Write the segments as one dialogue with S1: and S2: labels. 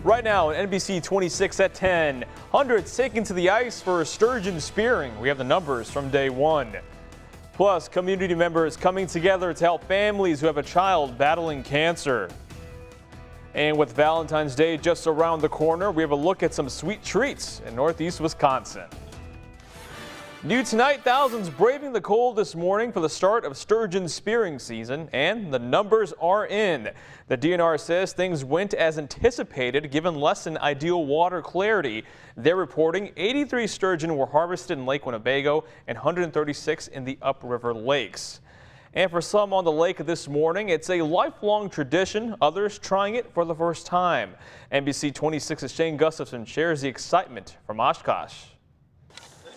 S1: Right now on NBC 26 at 10, hundreds taken to the ice for sturgeon spearing. We have the numbers from day one. Plus, community members coming together to help families who have a child battling cancer. And with Valentine's Day just around the corner, we have a look at some sweet treats in Northeast Wisconsin. New tonight, thousands braving the cold this morning for the start of sturgeon spearing season, and the numbers are in. The DNR says things went as anticipated given less than ideal water clarity. They're reporting 83 sturgeon were harvested in Lake Winnebago and 136 in the upriver lakes. And for some on the lake this morning, it's a lifelong tradition, others trying it for the first time. NBC 26's Shane Gustafson shares the excitement from Oshkosh.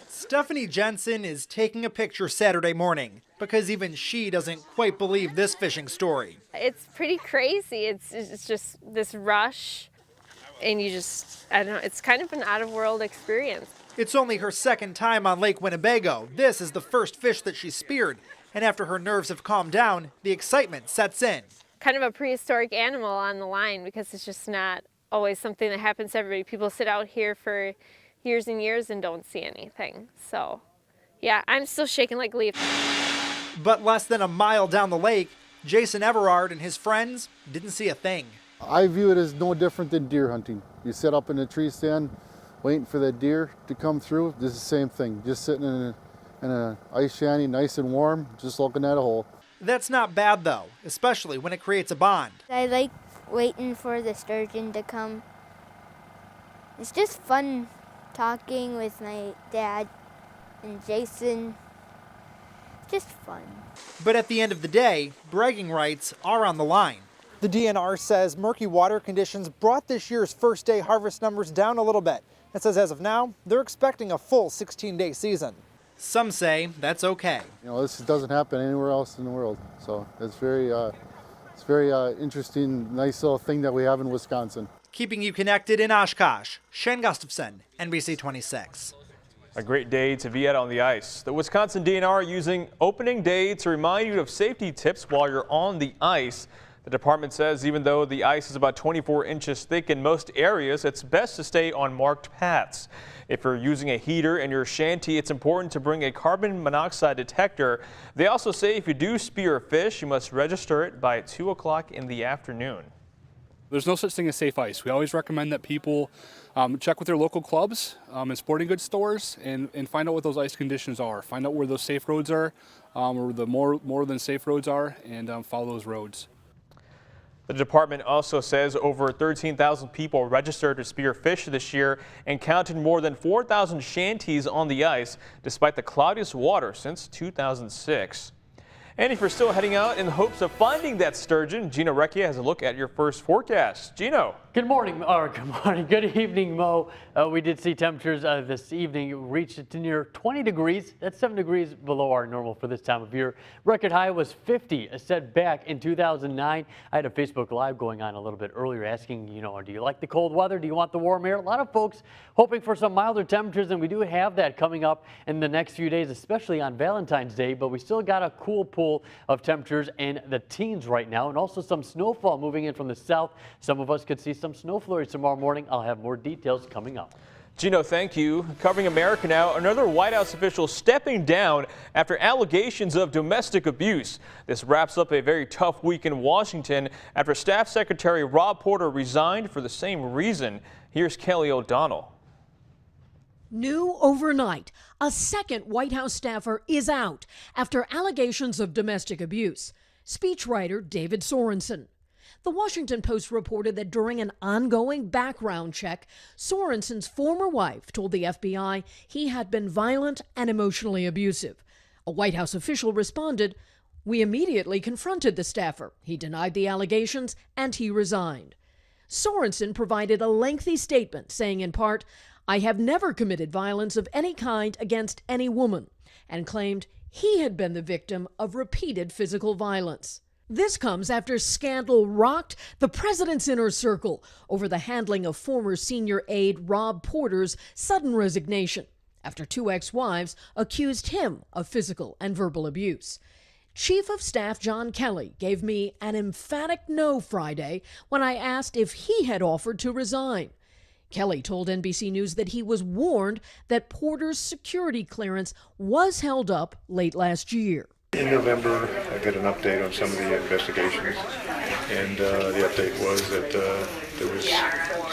S2: Stephanie Jensen is taking a picture Saturday morning because even she doesn't quite believe this fishing story.
S3: It's pretty crazy. It's just this rush, and I don't know, it's kind of an out-of-world experience.
S2: It's only her second time on Lake Winnebago. This is the first fish that she speared, and after her nerves have calmed down, the excitement sets in.
S3: Kind of a prehistoric animal on the line because it's just not always something that happens to everybody. People sit out here for years and years and don't see anything. So, yeah, I'm still shaking like a leaf.
S2: But less than a mile down the lake, Jason Everard and his friends didn't see a thing.
S4: I view it as no different than deer hunting. You sit up in a tree stand waiting for that deer to come through. This is the same thing, just sitting in an ice shanty, nice and warm, just looking at a hole.
S2: That's not bad though, especially when it creates a bond.
S5: I like waiting for the sturgeon to come. It's just fun talking with my dad and Jason. Just fun.
S2: But at the end of the day, bragging rights are on the line. The DNR says murky water conditions brought this year's first day harvest numbers down a little bit. It says as of now, they're expecting a full 16-day season. Some say that's okay.
S4: You know, this doesn't happen anywhere else in the world. So it's very interesting, nice little thing that we have in Wisconsin.
S2: Keeping you connected in Oshkosh, Shane Gustafson, NBC 26.
S1: A great day to be out on the ice. The Wisconsin DNR using opening day to remind you of safety tips while you're on the ice. The department says even though the ice is about 24 inches thick in most areas, it's best to stay on marked paths. If you're using a heater in your shanty, it's important to bring a carbon monoxide detector. They also say if you do spear a fish, you must register it by 2 o'clock in the afternoon.
S6: There's no such thing as safe ice. We always recommend that people check with their local clubs and sporting goods stores and find out what those ice conditions are. Find out where those safe roads are, or the more than safe roads are, and follow those roads.
S1: The department also says over 13,000 people registered to spear fish this year and counted more than 4,000 shanties on the ice despite the cloudiest water since 2006. And if you're still heading out in hopes of finding that sturgeon, Gino Recchia has a look at your first forecast. Gino.
S7: Good morning, good evening, Mo. We did see temperatures this evening reach to near 20 degrees. That's 7 degrees below our normal for this time of year. Record high was 50, set back in 2009. I had a Facebook Live going on a little bit earlier asking, do you like the cold weather? Do you want the warm air? A lot of folks hoping for some milder temperatures, and we do have that coming up in the next few days, especially on Valentine's Day, but we still got a cool pool of temperatures in the teens right now, and also some snowfall moving in from the south. Some of us could see some snow flurries tomorrow morning. I'll have more details coming up.
S1: Gino, thank you. Covering America now, another White House official stepping down after allegations of domestic abuse. This wraps up a very tough week in Washington after Staff Secretary Rob Porter resigned for the same reason. Here's Kelly O'Donnell.
S8: New overnight, a second White House staffer is out after allegations of domestic abuse. Speechwriter David Sorensen. The Washington Post reported that during an ongoing background check, Sorensen's former wife told the FBI he had been violent and emotionally abusive. A White House official responded, "We immediately confronted the staffer. He denied the allegations and he resigned." Sorensen provided a lengthy statement saying in part, "I have never committed violence of any kind against any woman," and claimed he had been the victim of repeated physical violence. This comes after scandal rocked the president's inner circle over the handling of former senior aide Rob Porter's sudden resignation after two ex-wives accused him of physical and verbal abuse. Chief of Staff John Kelly gave me an emphatic no Friday when I asked if he had offered to resign. Kelly told NBC News that he was warned that Porter's security clearance was held up late last year.
S9: In November, I got an update on some of the investigations, and the update was that there was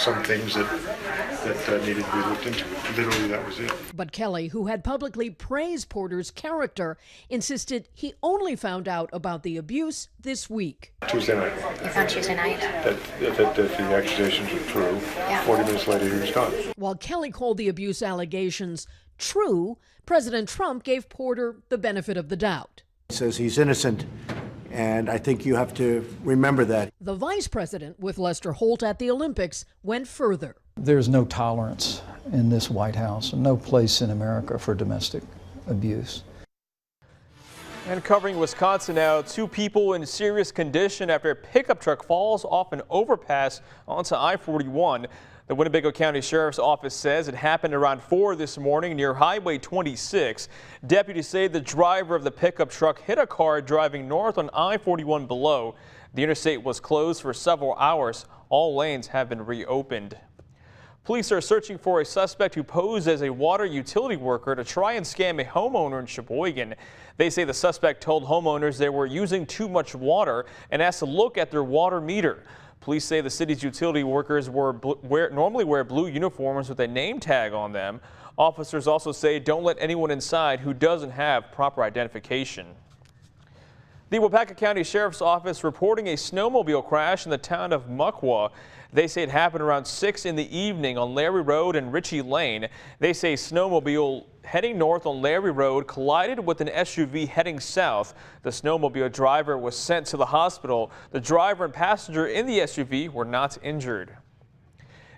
S9: some things that needed to be looked into. Literally, that was it.
S8: But Kelly, who had publicly praised Porter's character, insisted he only found out about the abuse this week.
S9: Tuesday night.
S10: You found Tuesday night?
S9: That the accusations were true. Yeah. 40 minutes later, he was gone.
S8: While Kelly called the abuse allegations true, President Trump gave Porter the benefit of the doubt.
S11: He says he's innocent, and I think you have to remember that.
S8: The vice president, with Lester Holt at the Olympics, went further.
S12: There's no tolerance in this White House and no place in America for domestic abuse.
S1: And covering Wisconsin now, 2 people in serious condition after a pickup truck falls off an overpass onto I-41. The Winnebago County Sheriff's Office says it happened around 4 this morning near Highway 26. Deputies say the driver of the pickup truck hit a car driving north on I-41 below. The interstate was closed for several hours. All lanes have been reopened. Police are searching for a suspect who posed as a water utility worker to try and scam a homeowner in Sheboygan. They say the suspect told homeowners they were using too much water and asked to look at their water meter. Police say the city's utility workers normally wear blue uniforms with a name tag on them. Officers also say don't let anyone inside who doesn't have proper identification. The Waupaca County Sheriff's Office reporting a snowmobile crash in the town of Muckwa. They say it happened around 6 in the evening on Larry Road and Ritchie Lane. They say snowmobile heading north on Larry Road collided with an SUV heading south. The snowmobile driver was sent to the hospital. The driver and passenger in the SUV were not injured.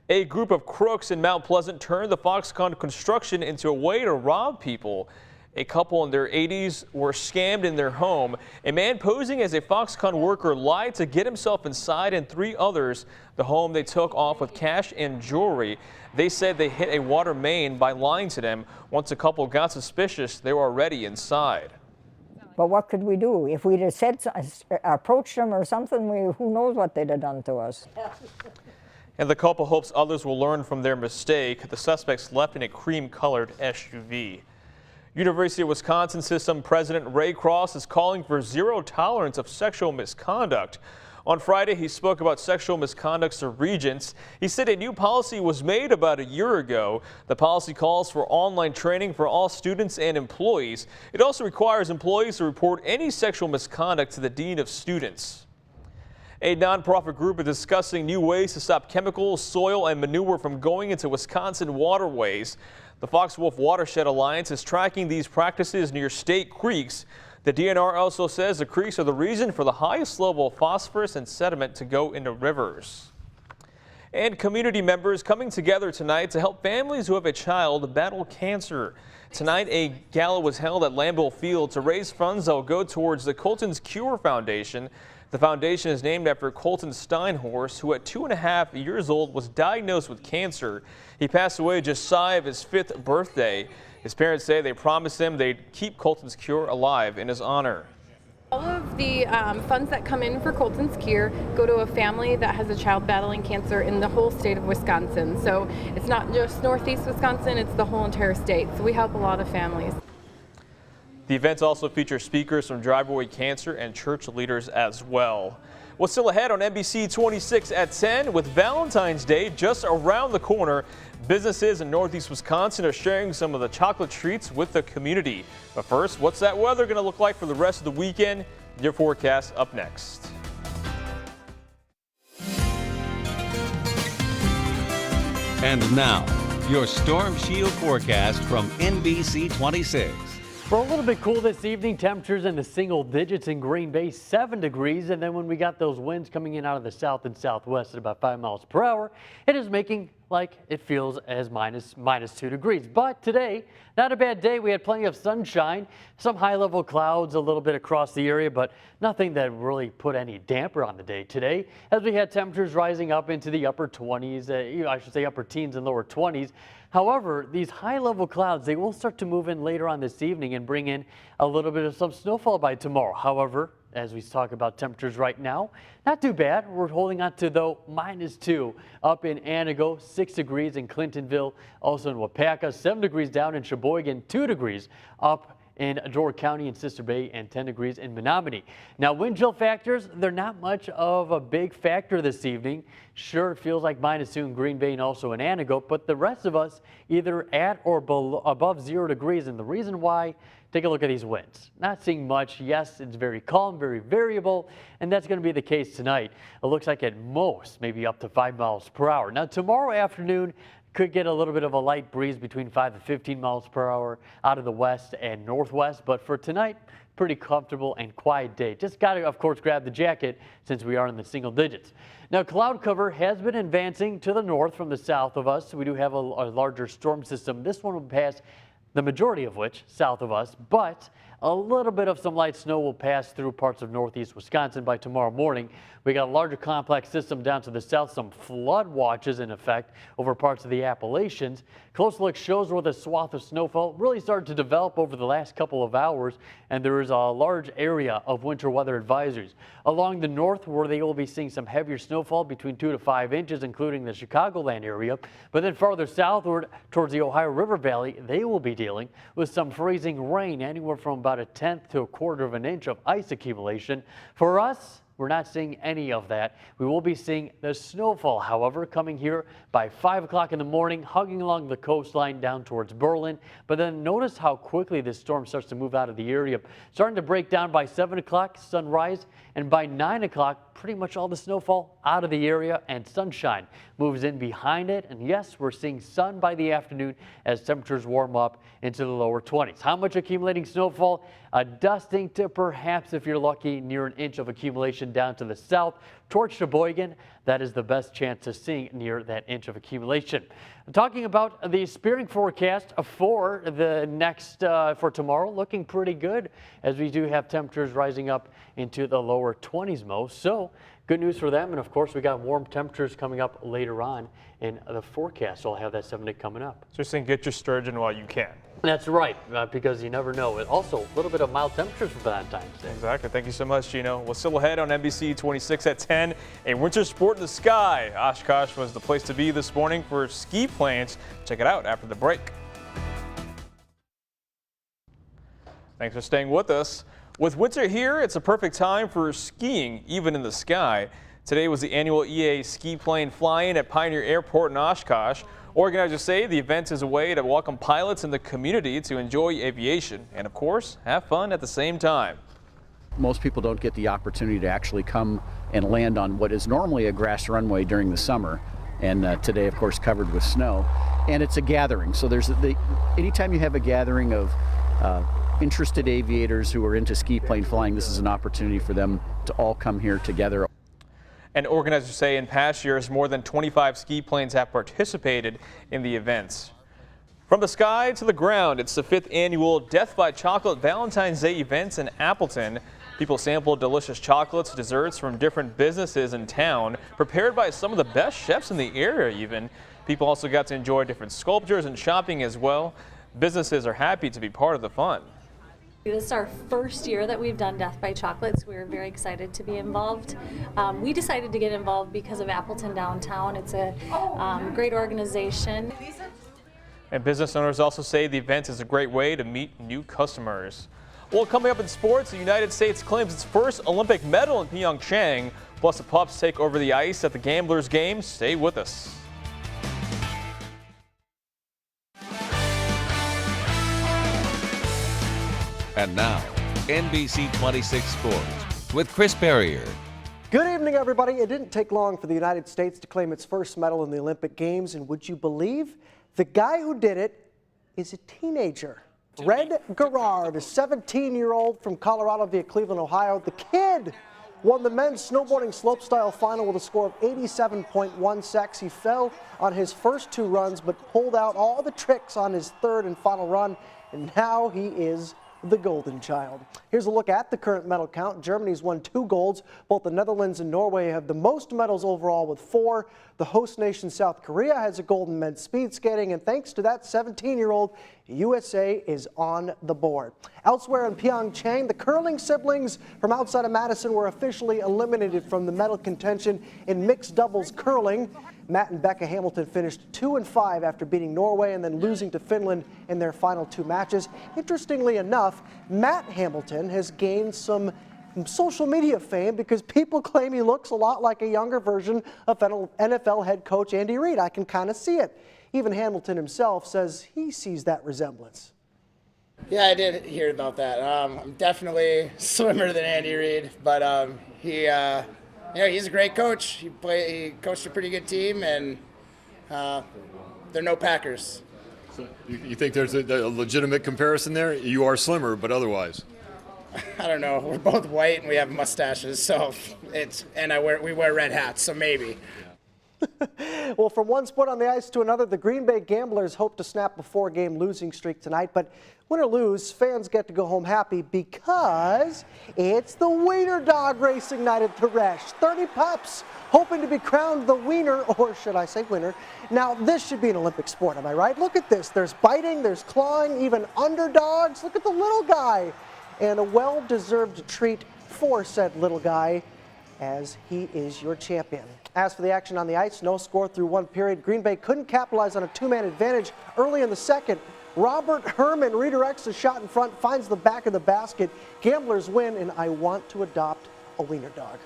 S1: A group of crooks in Mount Pleasant turned the Foxconn construction into a way to rob people. A couple in their 80s were scammed in their home. A man posing as a Foxconn worker lied to get himself inside and 3 others. The home they took off with cash and jewelry. They said they hit a water main by lying to them. Once a couple got suspicious, they were already inside.
S13: But what could we do? If we'd have said, approached them or something, who knows what they'd have done to us.
S1: And the couple hopes others will learn from their mistake. The suspects left in a cream-colored SUV. University of Wisconsin System President Ray Cross is calling for zero tolerance of sexual misconduct. On Friday, he spoke about sexual misconduct to regents. He said a new policy was made about a year ago. The policy calls for online training for all students and employees. It also requires employees to report any sexual misconduct to the dean of students. A nonprofit group is discussing new ways to stop chemicals, soil, and manure from going into Wisconsin waterways. The Fox Wolf Watershed Alliance is tracking these practices near state creeks. The DNR also says the creeks are the reason for the highest level of phosphorus and sediment to go into rivers. And community members coming together tonight to help families who have a child battle cancer. Tonight, a gala was held at Lambeau Field to raise funds that will go towards the Colton's Cure Foundation. The foundation is named after Colton Steinhorst, who at 2.5 years old was diagnosed with cancer. He passed away just shy of his 5th birthday. His parents say they promised him they'd keep Colton's Cure alive in his honor.
S14: All of the funds that come in for Colton's Cure go to a family that has a child battling cancer in the whole state of Wisconsin. So it's not just Northeast Wisconsin, it's the whole entire state. So we help a lot of families.
S1: The events also feature speakers from Drive-Away Cancer and church leaders as well. What's still ahead on NBC 26 at 10 with Valentine's Day just around the corner. Businesses in Northeast Wisconsin are sharing some of the chocolate treats with the community. But first, what's that weather going to look like for the rest of the weekend? Your forecast up next.
S15: And now, your Storm Shield forecast from NBC 26.
S7: For a little bit cool this evening, temperatures in the single digits in Green Bay, 7 degrees. And then when we got those winds coming in out of the south and southwest at about 5 miles per hour, it is making like it feels as minus 2 degrees. But today, not a bad day. We had plenty of sunshine, some high-level clouds a little bit across the area, but nothing that really put any damper on the day today, as we had temperatures rising up into the upper 20s, I should say upper teens and lower 20s. However, these high-level clouds, they will start to move in later on this evening and bring in a little bit of some snowfall by tomorrow. However, as we talk about temperatures right now, not too bad. We're holding on to, though, -2 up in Antigo, 6 degrees in Clintonville, also in Wapaka, 7 degrees down in Sheboygan, 2 degrees up in Door County and Sister Bay, and 10 degrees in Menominee. Now, wind chill factors, they're not much of a big factor this evening. Sure, it feels like -2 in Green Bay and also in Antigo, but the rest of us either at or below, above 0 degrees. And the reason why, take a look at these winds. Not seeing much. Yes, it's very calm, very variable, and that's going to be the case tonight. It looks like at most maybe up to 5 miles per hour. Now, tomorrow afternoon, could get a little bit of a light breeze between 5 to 15 miles per hour out of the west and northwest. But for tonight, pretty comfortable and quiet day. Just got to, of course, grab the jacket since we are in the single digits. Now, cloud cover has been advancing to the north from the south of us. We do have a larger storm system. This one will pass, the majority of which south of us, but a little bit of some light snow will pass through parts of northeast Wisconsin by tomorrow morning. We got a larger complex system down to the south, some flood watches in effect over parts of the Appalachians. Close look shows where the swath of snowfall really started to develop over the last couple of hours, and there is a large area of winter weather advisories. Along the north, where they will be seeing some heavier snowfall between 2 to 5 inches, including the Chicagoland area. But then farther southward towards the Ohio River Valley, they will be dealing with some freezing rain, anywhere from about 1/10 to 1/4 of an inch of ice accumulation. For us, we're not seeing any of that. We will be seeing the snowfall, however, coming here by 5 o'clock in the morning, hugging along the coastline down towards Berlin. But then notice how quickly this storm starts to move out of the area. Starting to break down by 7 o'clock, sunrise, and by 9 o'clock, pretty much all the snowfall out of the area, and sunshine moves in behind it. And yes, we're seeing sun by the afternoon as temperatures warm up into the lower 20s. How much accumulating snowfall? A dusting to perhaps, if you're lucky, near an inch of accumulation down to the south towards Sheboygan. That is the best chance of seeing near that inch of accumulation. Talking about the Spearing forecast for the next, for tomorrow, looking pretty good as we do have temperatures rising up into the lower 20s most. So good news for them. And of course, we got warm temperatures coming up later on in the forecast. So I'll have that 7 day coming up.
S1: So you're saying get your sturgeon while you can.
S7: That's right, because you never know. Also, a little bit of mild temperatures for Valentine's Day.
S1: Exactly. Thank you so much, Gino. Well, still ahead on NBC 26 at 10. A winter sport in the sky. Oshkosh was the place to be this morning for ski planes. Check it out after the break. Thanks for staying with us. With winter here, it's a perfect time for skiing, even in the sky. Today was the annual EA ski plane fly-in at Pioneer Airport in Oshkosh. Organizers say the event is a way to welcome pilots in the community to enjoy aviation and, of course, have fun at the same time.
S10: Most people don't get the opportunity to actually come and land on what is normally a grass runway during the summer, and today, of course, covered with snow. And it's a gathering, so anytime you have a gathering of interested aviators who are into ski plane flying, this is an opportunity for them to all come here together.
S1: And organizers say in past years, more than 25 ski planes have participated in the events. From the sky to the ground, it's the 5th annual Death by Chocolate Valentine's Day events in Appleton. People sampled delicious chocolates, desserts from different businesses in town, prepared by some of the best chefs in the area even. People also got to enjoy different sculptures and shopping as well. Businesses are happy to be part of the fun.
S16: This is our first year that we've done Death by Chocolates. We're very excited to be involved. We decided to get involved because of Appleton Downtown. It's a great organization.
S1: And business owners also say the event is a great way to meet new customers. Well, coming up in sports, the United States claims its first Olympic medal in Pyeongchang. Plus, the Pups take over the ice at the Gamblers game. Stay with us.
S15: And now, NBC 26 Sports with Chris Barrier.
S17: Good evening, everybody. It didn't take long for the United States to claim its first medal in the Olympic Games, and would you believe the guy who did it is a teenager? Red Garrard, a 17-year-old from Colorado via Cleveland, Ohio. The kid won the men's snowboarding slopestyle final with a score of 87.1 seconds. He fell on his first 2 runs, but pulled out all the tricks on his 3rd and final run, and now he is the golden child. Here's a look at the current medal count. Germany's won 2 golds. Both the Netherlands and Norway have the most medals overall with 4. The host nation South Korea has a gold in men's speed skating, and thanks to that 17-year-old, USA is on the board. Elsewhere in Pyeongchang, the curling siblings from outside of Madison were officially eliminated from the medal contention in mixed doubles curling. Matt and Becca Hamilton finished 2-5 after beating Norway and then losing to Finland in their final 2 matches. Interestingly enough, Matt Hamilton has gained some social media fame because people claim he looks a lot like a younger version of NFL head coach Andy Reid. I can kind of see it. Even Hamilton himself says he sees that resemblance.
S18: Yeah, I did hear about that. I'm definitely slimmer than Andy Reid, but he's a great coach. He coached a pretty good team, and they're no Packers.
S19: So you think there's a legitimate comparison there? You are slimmer, but otherwise?
S18: I don't know. We're both white and we have mustaches, so we wear red hats, so maybe.
S17: Well, from one sport on the ice to another, the Green Bay Gamblers hope to snap a 4-game losing streak tonight. But win or lose, fans get to go home happy because it's the Wiener Dog Racing night at the Resch. 30 pups hoping to be crowned the wiener, or should I say winner. Now, this should be an Olympic sport, am I right? Look at this. There's biting, there's clawing, even underdogs. Look at the little guy. And a well-deserved treat for said little guy, as he is your champion. As for the action on the ice, no score through 1 period. Green Bay couldn't capitalize on a 2-man advantage early in the second. Robert Herman redirects a shot in front, finds the back of the basket. Gamblers win, and I want to adopt a wiener dog.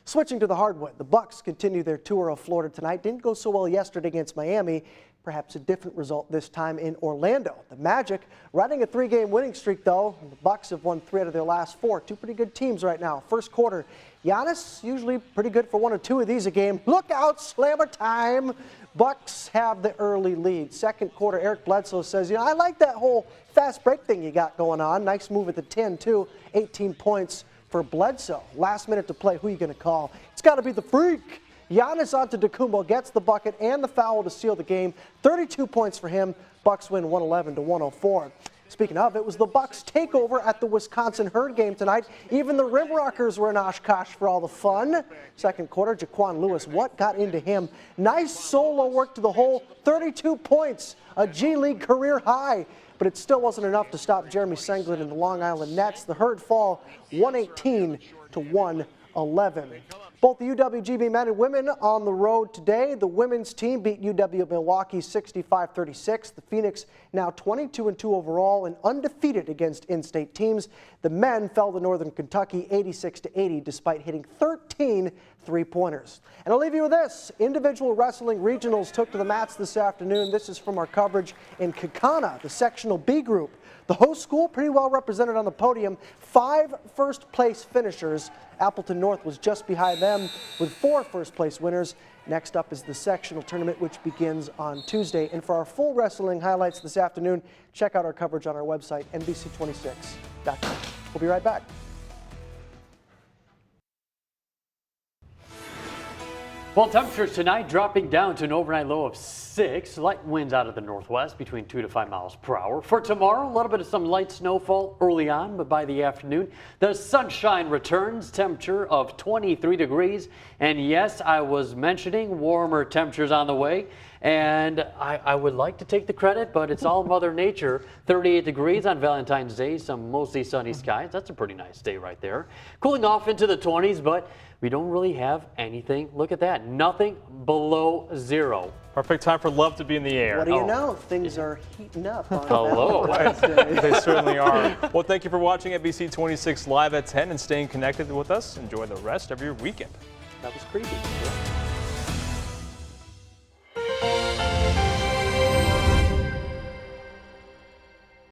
S17: Switching to the hardwood, the Bucks continue their tour of Florida tonight. Didn't go so well yesterday against Miami. Perhaps a different result this time in Orlando. The Magic riding a 3-game winning streak, though. The Bucks have won 3 out of their last 4. 2 pretty good teams right now. First quarter, Giannis usually pretty good for 1 or 2 of these a game. Look out, slammer time. Bucks have the early lead. Second quarter, Eric Bledsoe says, I like that whole fast break thing you got going on. Nice move at the 10, too. 18 points for Bledsoe. Last minute to play. Who are you going to call? It's got to be the Freak. Giannis Antetokounmpo gets the bucket and the foul to seal the game. 32 points for him. Bucks win 111-104. Speaking of, it was the Bucks takeover at the Wisconsin Herd game tonight. Even the Rim Rockers were in Oshkosh for all the fun. Second quarter, Jaquan Lewis, what got into him? Nice solo work to the hole. 32 points, a G League career high. But it still wasn't enough to stop Jeremy Senglin and the Long Island Nets. The Herd fall 118-111. Both the UWGB men and women on the road today. The women's team beat UW-Milwaukee 65-36. The Phoenix now 22-2 overall and undefeated against in-state teams. The men fell to Northern Kentucky 86-80 despite hitting 13 3-pointers. And I'll leave you with this. Individual wrestling regionals took to the mats this afternoon. This is from our coverage in Kaukauna, the sectional B group. The host school pretty well represented on the podium. 5 first-place finishers. Appleton North was just behind them with 4 first-place winners. Next up is the sectional tournament, which begins on Tuesday. And for our full wrestling highlights this afternoon, check out our coverage on our website, NBC26.com. We'll be right back.
S7: Well, temperatures tonight dropping down to an overnight low of 6. Light winds out of the northwest between 2 to 5 miles per hour. For tomorrow, a little bit of some light snowfall early on, but by the afternoon, the sunshine returns. Temperature of 23 degrees. And yes, I was mentioning warmer temperatures on the way. And I would like to take the credit, but it's all Mother Nature. 38 degrees on Valentine's Day, some mostly sunny skies. That's a pretty nice day right there. Cooling off into the 20s, but we don't really have anything. Look at that. Nothing below 0.
S1: Perfect time for love to be in the air.
S17: What do you know? Things are heating up on
S1: Hello.
S17: Valentine's Day.
S1: They certainly are. Well, thank you for watching NBC 26 Live at 10 and staying connected with us. Enjoy the rest of your weekend.
S17: That was creepy.